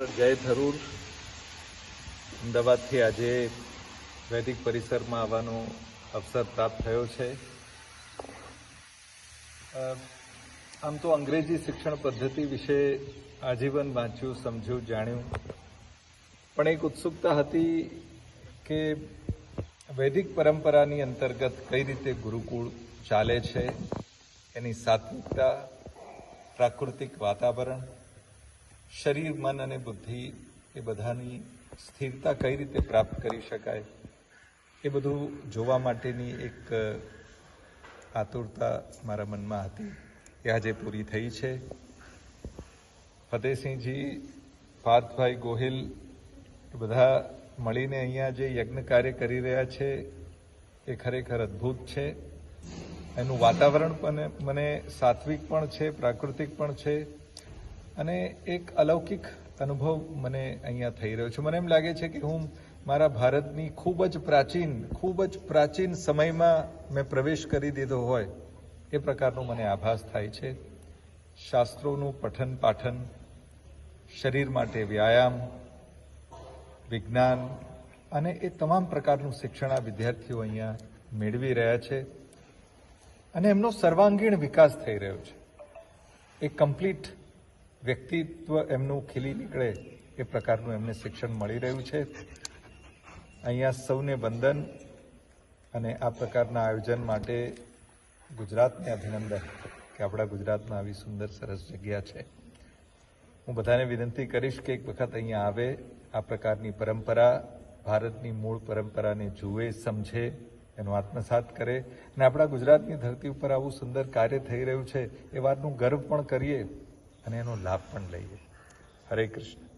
જય થરૂર અમદાવાદથી આજે વૈદિક પરિસરમાં આવવાનો અવસર પ્રાપ્ત થયો છે. આમ તો અંગ્રેજી શિક્ષણ પદ્ધતિ વિશે આજીવન વાંચ્યું, સમજ્યું, જાણ્યું, પણ એક ઉત્સુકતા હતી કે વૈદિક પરંપરાની અંતર્ગત કઈ રીતે ગુરુકુળ ચાલે છે, એની સાત્વિકતા, પ્રાકૃતિક વાતાવરણ, શરીર, મન અને બુદ્ધિ એ બધાની સ્થિરતા કઈ રીતે પ્રાપ્ત કરી શકાય, એ બધું જોવા માટેની એક આતુરતા મારા મનમાં હતી. એ આજે પૂરી થઈ છે. ફતેહસિંહજી, પાર્થભાઈ ગોહિલ એ બધા મળીને અહીંયા જે યજ્ઞ કાર્ય કરી રહ્યા છે એ ખરેખર અદ્ભુત છે. એનું વાતાવરણ પણ મને સાત્વિક પણ છે, પ્રાકૃતિક પણ છે અને એક અલૌકિક અનુભવ મને અહીંયા થઈ રહ્યો છે. મને એમ લાગે છે કે હું મારા ભારતની ખૂબ જ પ્રાચીન સમયમાં મેં પ્રવેશ કરી દીધો હોય એ પ્રકારનો મને આભાસ થાય છે. શાસ્ત્રોનું પઠન પાઠન, શરીર માટે વ્યાયામ, વિજ્ઞાન અને એ તમામ પ્રકારનું શિક્ષણ આ વિદ્યાર્થીઓ અહીંયા મેળવી રહ્યા છે અને એમનો સર્વાંગીણ વિકાસ થઈ રહ્યો છે. એક કમ્પ્લીટ વ્યક્તિત્વ એમનું ખીલી નીકળે એ પ્રકારનું એમને શિક્ષણ મળી રહ્યું છે. અહીંયા સૌને વંદન અને આ પ્રકારના આયોજન માટે ગુજરાતને અભિનંદન કે આપણા ગુજરાતમાં આવી સુંદર સરસ જગ્યા છે. હું બધાને વિનંતી કરીશ કે એક વખત અહીંયા આવે, આ પ્રકારની પરંપરા, ભારતની મૂળ પરંપરાને જુએ, સમજે, એનો આત્મસાત કરે અને આપણા ગુજરાતની ધરતી ઉપર આવું સુંદર કાર્ય થઈ રહ્યું છે એ વાતનું ગર્વ પણ કરીએ અને એનો લાભ પણ લઈએ. હરે કૃષ્ણ.